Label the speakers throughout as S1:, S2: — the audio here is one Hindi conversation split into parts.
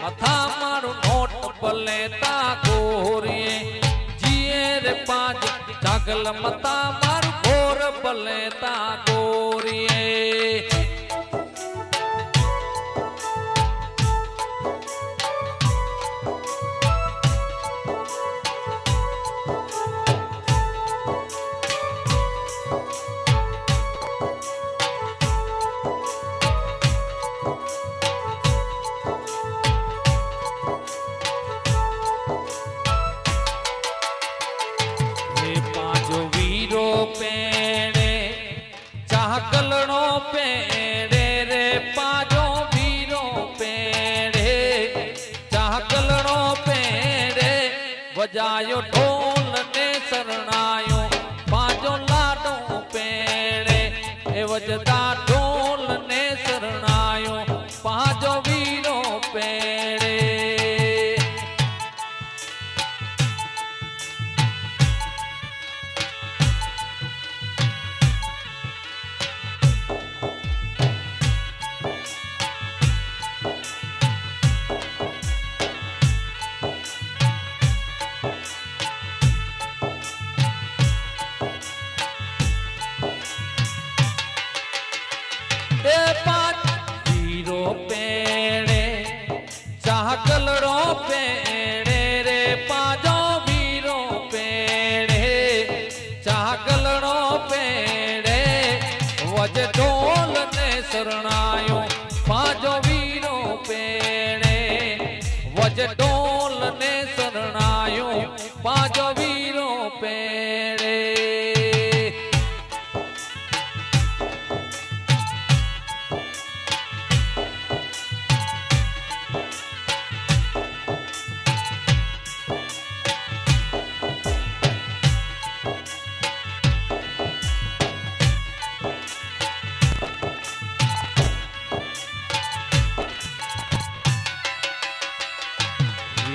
S1: कथा मारू नोट बलेता गोरिए जिए रे पांच जागल मता मारू घोर बलेता गोरिए पेड़े रे पाजो वीरो पेड़े चाकलड़ो पेड़े बजायो ढोल ने शरणायो पाजो लाडो पेड़े ए वजदा ढोल ने शरणायो पाजो वीरो पेड़े पेड़े चाकलड़ो पेड़े रे पाजो वीरो पेड़े चाकलड़ो पेड़े वज ढोल ने शरणायो पाजो वीरो पेड़े वज ढोल ने शरणायो पाजो वीरो पेड़े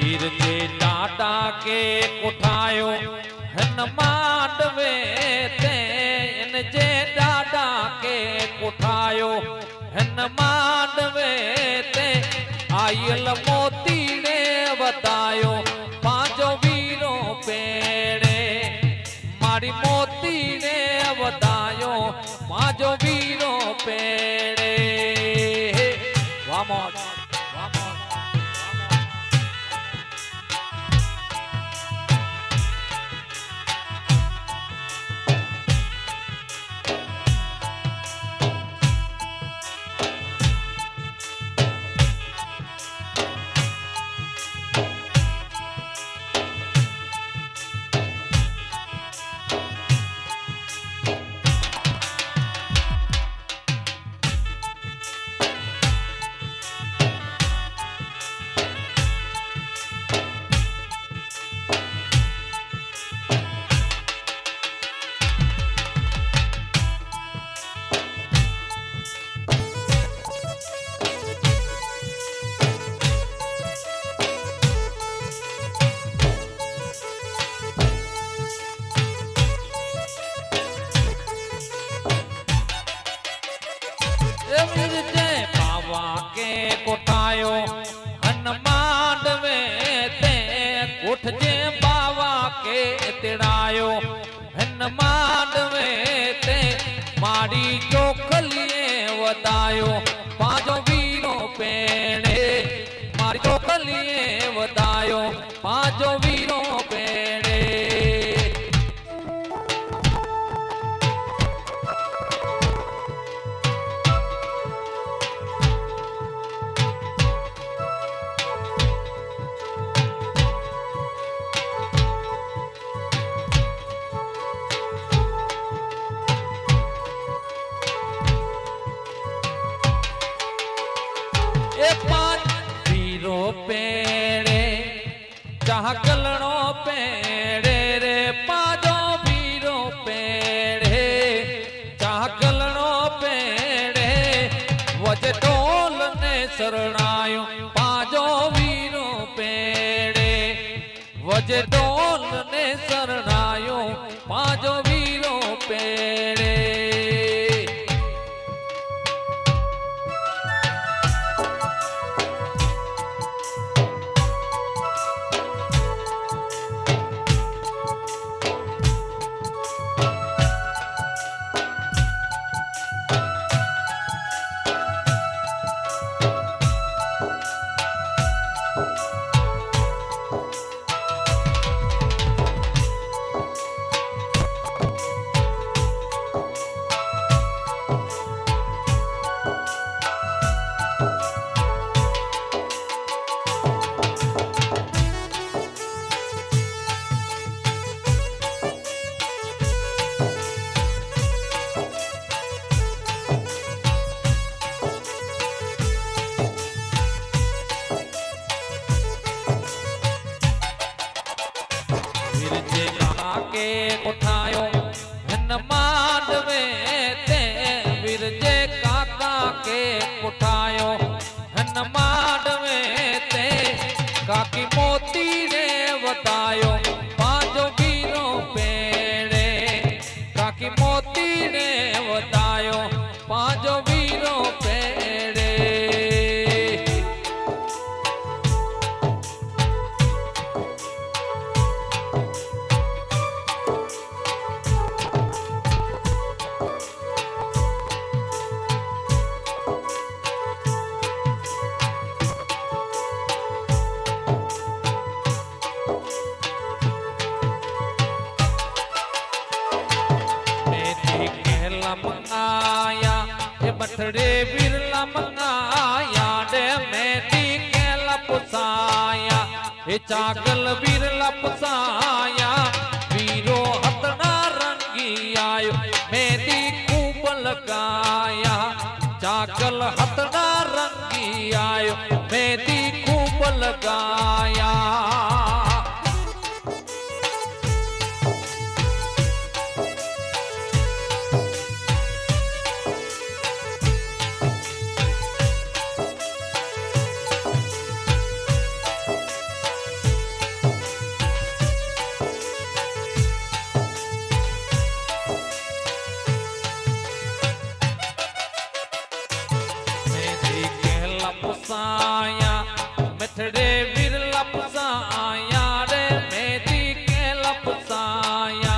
S1: वीर जे डाटा के उठायो हन मांडवे ते इन जे डाटा के उठायो हन मांडवे ते आयल मोती ने बतायो पांचो वीरो पेड़े मारी मोती ने बतायो पांचो वीरो पेड़े वामोज कोठायो हन मांडवे ते उठ जे बावा के तिड़ायो हन मांडवे ते मारी चोखलिए वदायो पांचो वीरो पेड़े मारी चोखलिए वदायो पांचो वीरो पेड़े पेड़े चाकलड़ो पेड़े रे पाजो वीरो पेड़े चाकलड़ो पेड़े वज ढोल ने शरणायो पाजो वीरो पेड़े वज ढोल ने शरणायो पाजो वीरो पेड़े के उठायो हिन मांडवे ते विरजे काका के उठायो हिन मांडवे ते काकी मोती ने वतायो पांचो वीरो पेड़े काकी मोती ने वतायो पांचो वीरो पेड़े मंगाया ये बठड़े बिरला मंगाया डे मेटी केला पुसाया ये चागल बिरला पुसाया वीरो हथना रंगी आयो मेटी खूब लगाया चागल हथना रंगी आयो मेटी खूब लगाया पुसाया मिठड़े बिरला पुसाया रे मेदी के लपसाया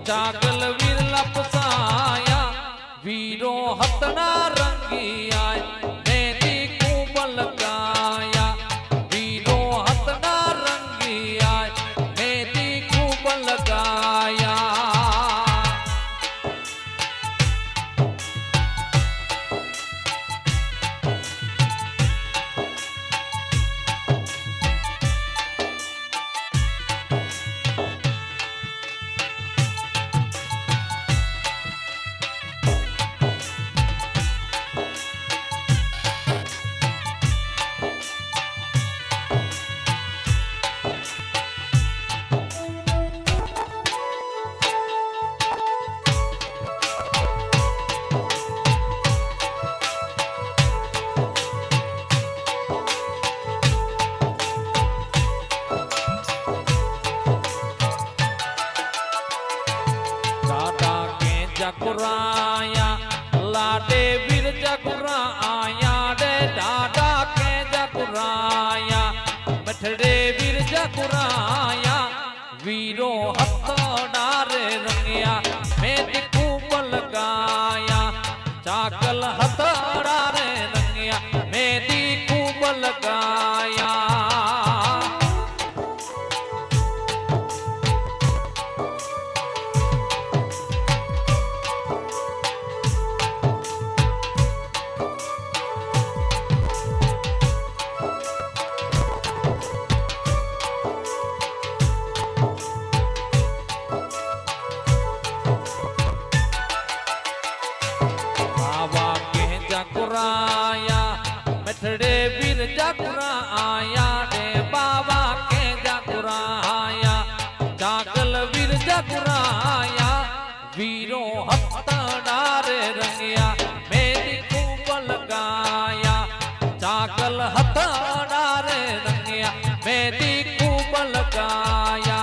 S1: चागल बिरला पुसाया वीरो हथना रंगी आय मेदी खूब लगाया वीरो हथना रंगी आय मेदी खूब लगाया जगुराया लाडे वीर जगुराया रे डाडा के जगुराया मिठड़े वीर जगुराया वीरो हथ डारे रंगिया मेदी खूब लगाया चाकल हथ डारे रंगिया मेदी खूब लगाया जगुराया मिठड़े वीर जगुराया रे बाबा के जगुराया चागल वीर जगुराया वीरो हथ डारे रंगिया मेदी खूब लगाया चागल हथ डारे रंगिया मेदी खूब लगाया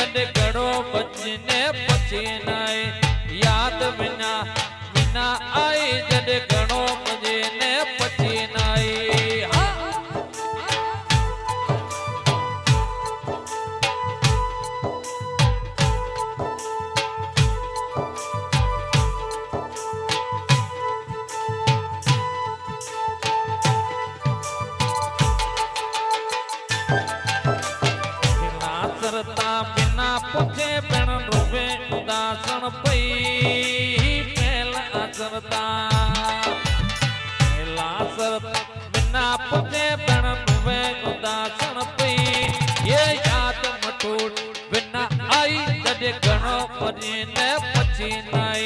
S1: जॾहिं घणो बचने पची नाए याद बिना बिना आई जॾहिं घणो बचने पची नाए बिना पुछे पिण रोवे उदासण पई पहला सरता बिना पुछे पिण रोवे उदासण पई ये याद मटूट बिना आई जॾहिं घणो वञे पची नाई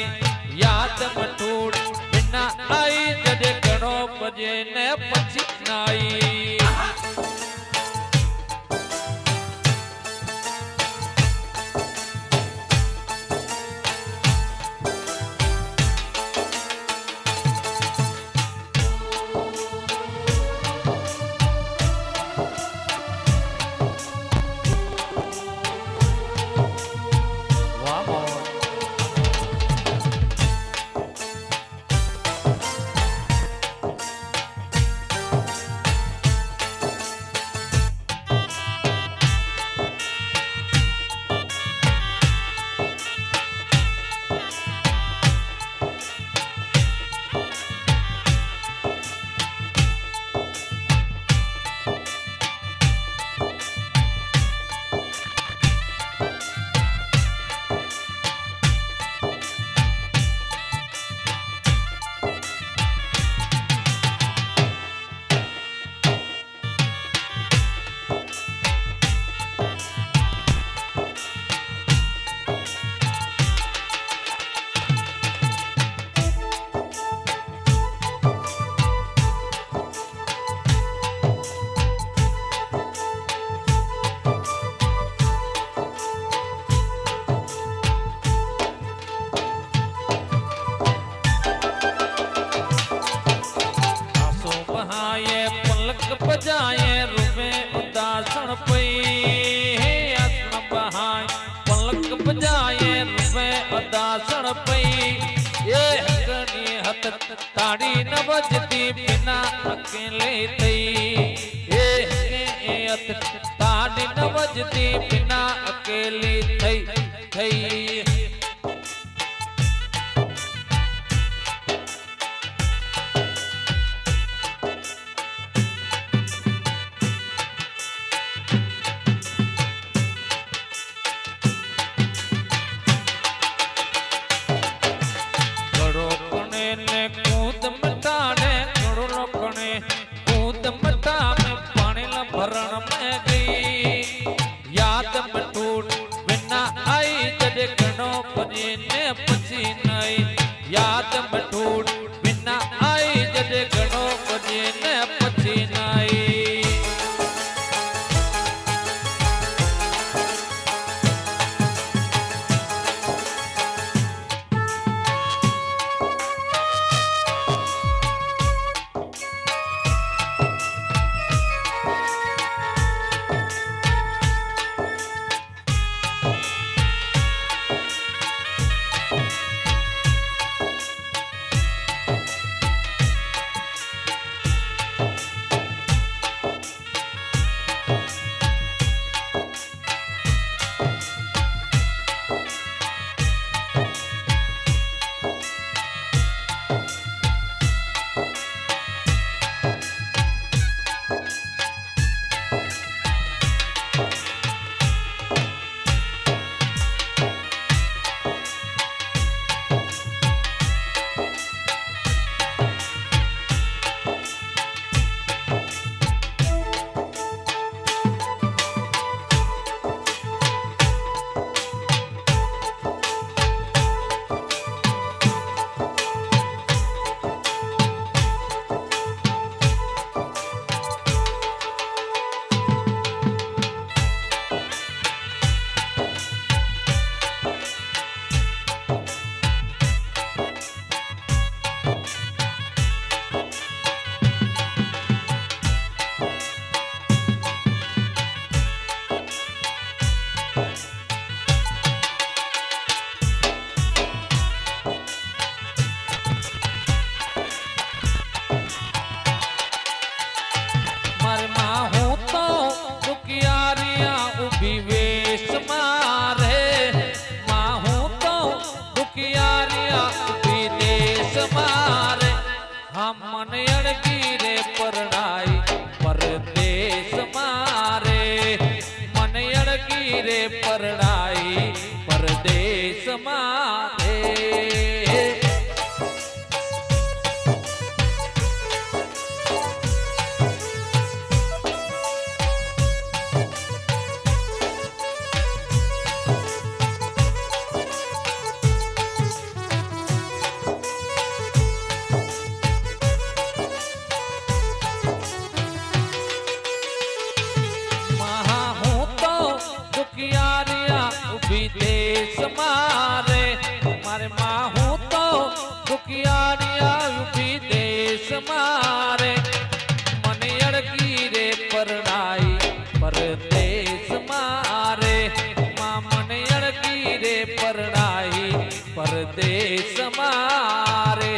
S1: याद मटूट बिना आई जॾहिं घणो वञे पची नाई बजाए रुवे उदासण पई असण बहाए पलक बजाए रुवे उदासण पई ये हकनी हथ ताड़ी न बजती बिना अकेले थई ये हथ ताड़ी न बजती बिना अकेली थई भरण में गई याद मटूट बिना आई जॾहिं घणो वञे पची नाई याद मटूट बिना आई जॾहिं घणो वञे पची नाई लड़की रे परणाई परदेश मारे। विदेश मारे मारे माहू तो दुखियारिया विदेश मारे मन अड़की रे परनाई परदेश मारे माँ मन अड़की रे परनाई परदेश मारे।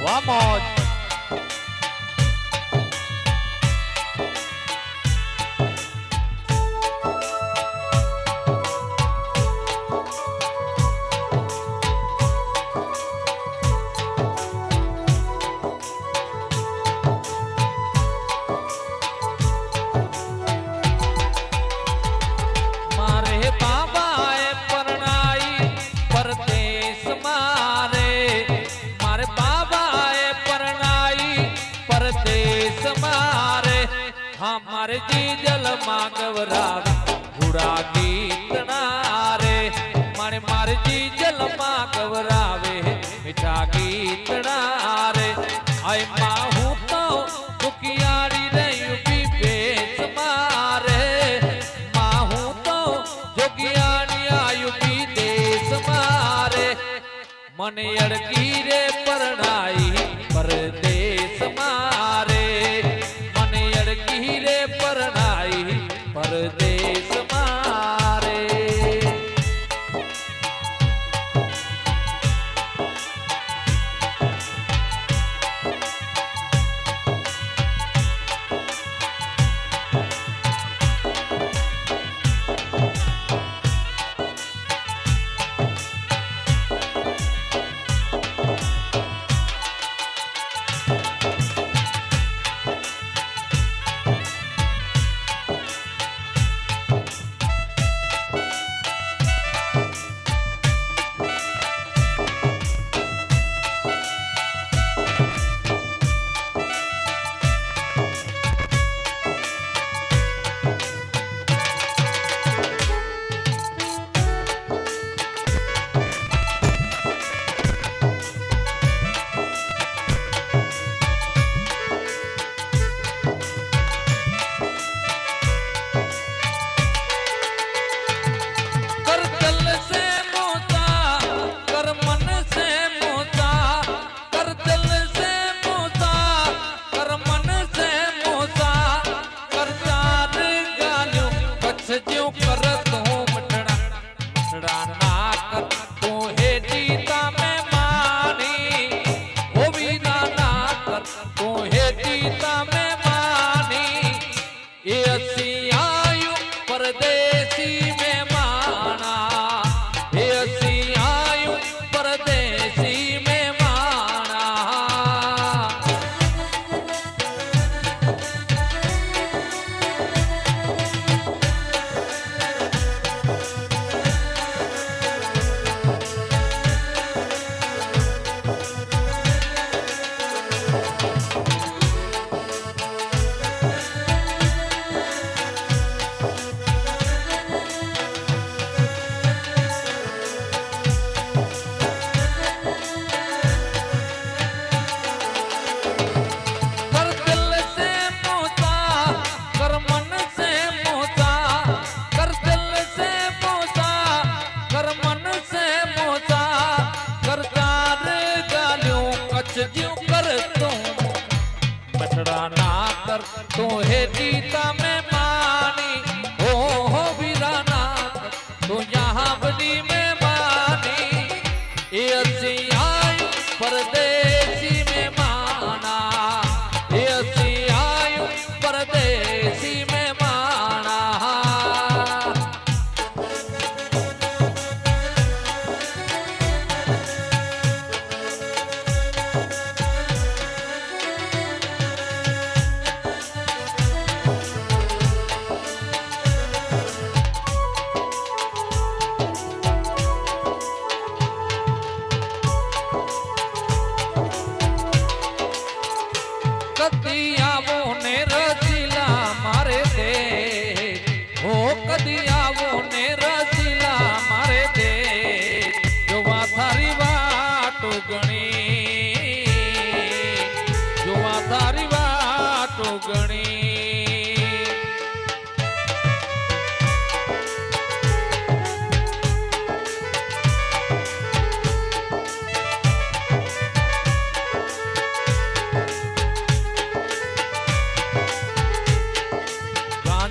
S1: Vamos. मारे बाबा परनाई परदेश मारे मारे बाबा परदेश मारे हमारे जी जल मागवराव घुड़ा गीतना रे मारे मारे जी जल मागवरावे मिठा गीतना रे आय माहू तो दुखियारी रे बेस मारे माहू तो जोगियानी आयु देश मारे मन अड़की रे परनाई परदेश मारे मन अड़की रे परनाई परदेश मारे।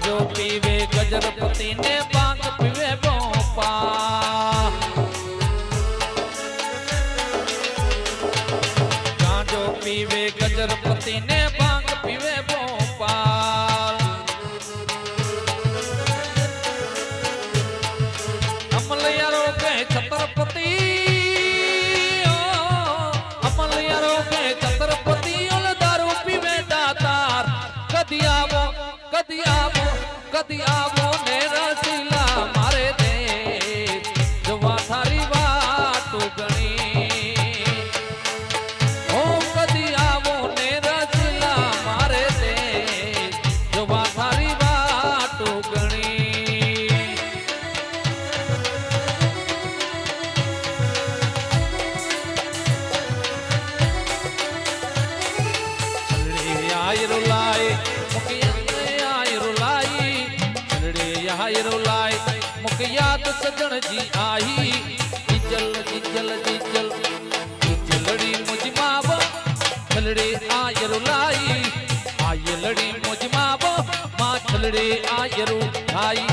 S1: गांजो पीवे गजरपति ने भांग पीवे भोपा गांजो पीवे गजरपति ने भांग पीवे भोपाल अमलियारो के छत्रपति अमलियारो के छत्रपति और दारू पीवे दातार कदी आवो ने रसीला मारे दे जवा थारी बात गणी ओ कदी आवो ने रसीला मारे दे जवा थारी बात गणी आयरुलाई आयरुलाई मुखियात सजन जी आई जिजल जिजल जिजल जिजलड़ी मुझ मावो छलड़े आयरुलाई आयलड़ी मुझ मावो माँ छलड़े आयरुलाई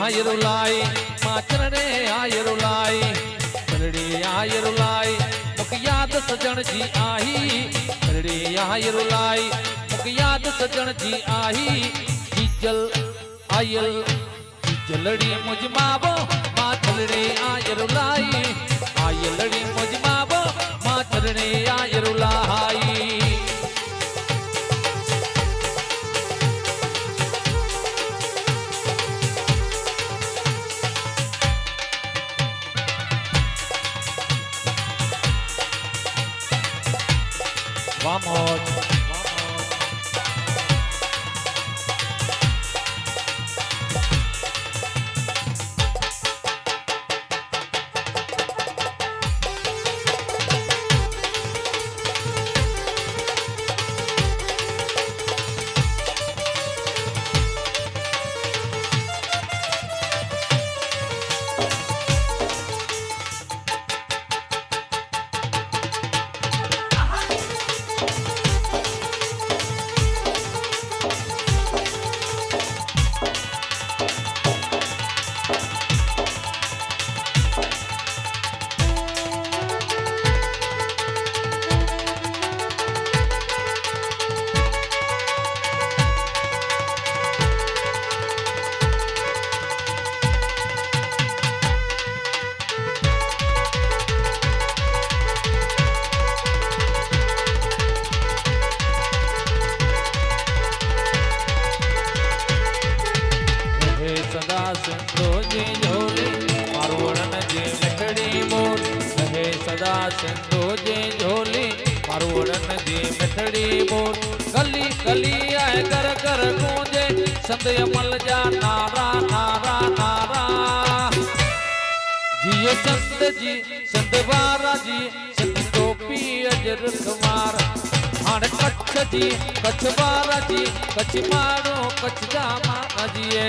S1: आयरुलाई माचरने आयरुलाई चलड़ी आयरुलाई मुखियात सजन जी आई चलड़ी आयरुलाई मुखियात सजन जी आई जिजल आयल जिजलड़ी मुझ मावो माँ चलड़े आयरुलाई आयलड़ी मुझ मावो माँ चलड़े आयरुलाई Vamos. सिंधु जी झोली मारूड़न जी मिठड़ी बोल गली गली आए कर कर गूंजे संत अमल जा नारा नारा नारा जियो संत जी संत बारा जी संत टोपी अजर कुमार हाण कच्छ जी कच्छ बारा जी कच्छ मारो कच्छ जामा अजिए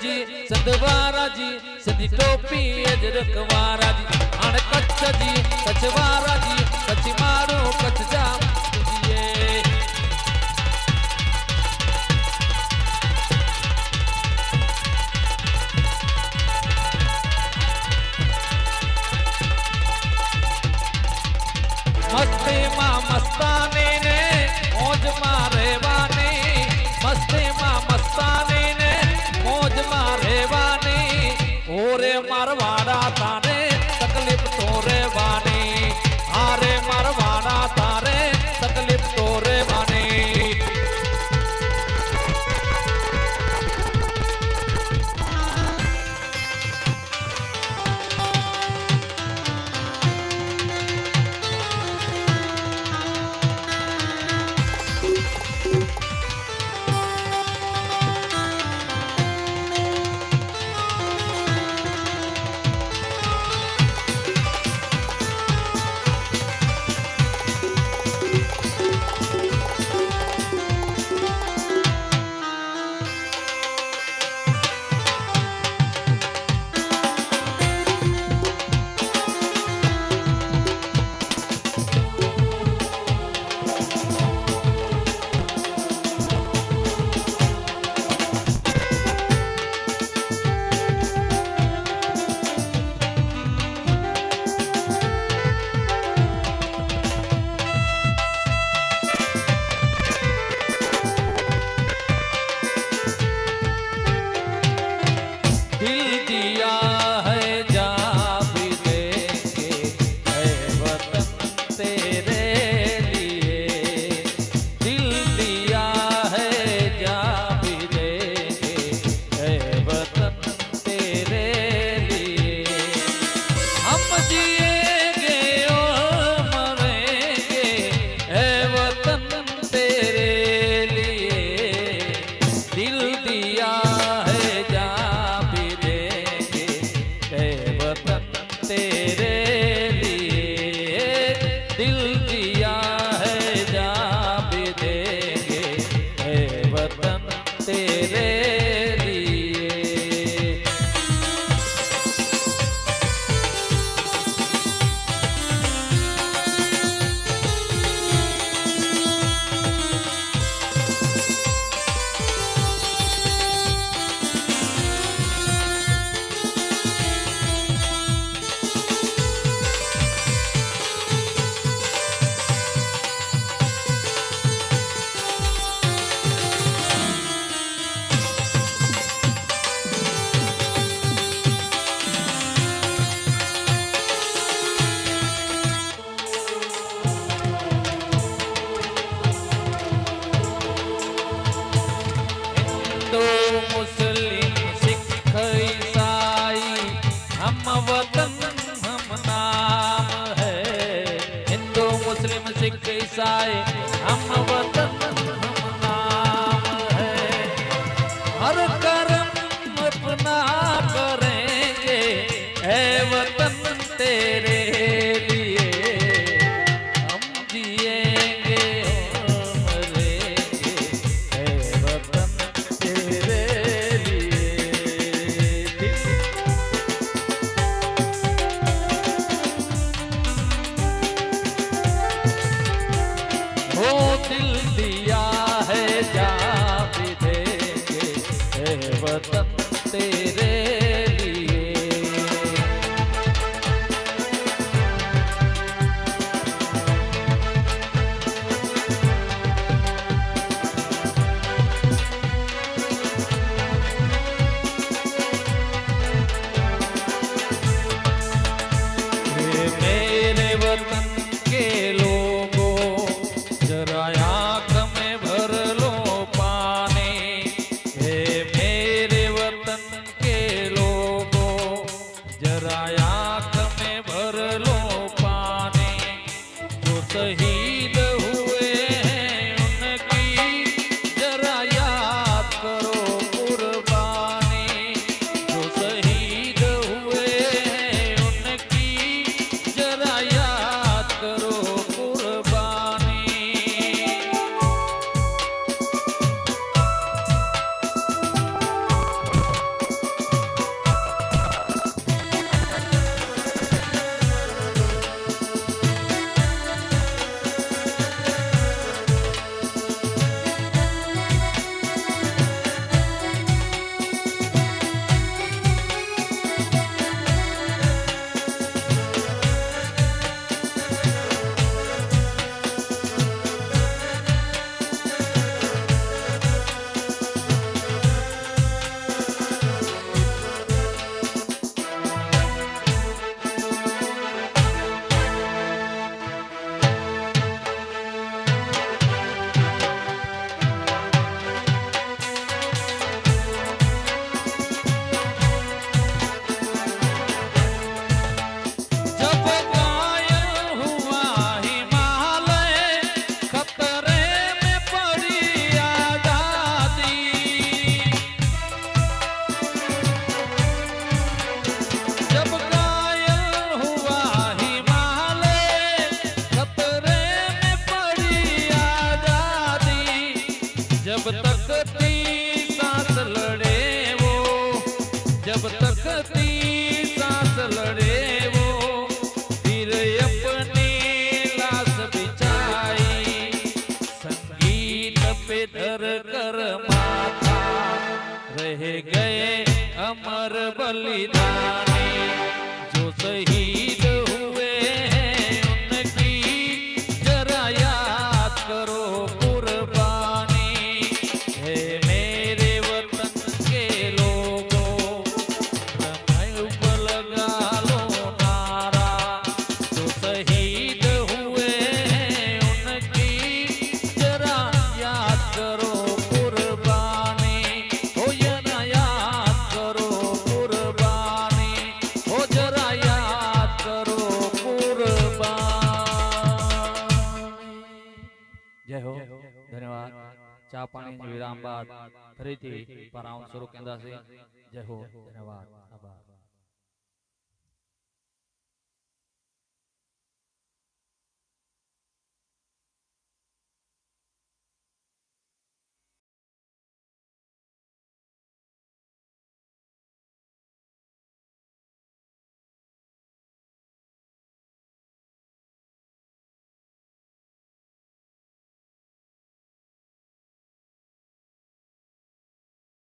S1: जी संधवारा जी सिंधी टोपी अजरक वारा जी हाणे कच्छ जी कच्छ वारा जी कच्छ मारो कच्छ जाम तुझिए मस्ती मां मस्तानी ने मौज मारे वानी मस्ती मां मस्तानी ने मौज मारे वानी ओरे मारवाड़ा तारे तकलीफ तोरे वानी आरे मारवाड़ा तारे तकलीफ तोरे वानी मुस्लिम सिख ईसाई हम वतन हम नाम है हिंदू मुस्लिम सिख ईसाई हम वतन हम नाम है हर कर्म अपना करेंगे है वतन तेरे लिए हम जिएंगे मरेंगे है वतन तेरे दिल दिया है जा भी देंगे है वतन तेरे लिए मेरे वतन के लोगों जरा आँख में भर लो पानी हे मेरे वतन के लोग तकती सांस लड़े वो, जब तकती सांस लड़े वो, फिर अपनी लाश बिछाई, संगीत पे धर कर माथा, रह गए अमर बलिदानी, जो शहीद हुए हैं उनकी जरा याद करो कुर्बानी। है मेरे वतन के लोगों, पर लगा लो नारा, जो शहीद हुए हैं उनकी जरा याद करो कुर्बानी, हो जरा याद करो कुर्बानी, हो जरा याद करो कुर्बानी। जय हो, धन्यवाद। चा पानी विराम बाद फरीथी पराउं शुरू कंदासीं। जय हो, धन्यवाद, आभार।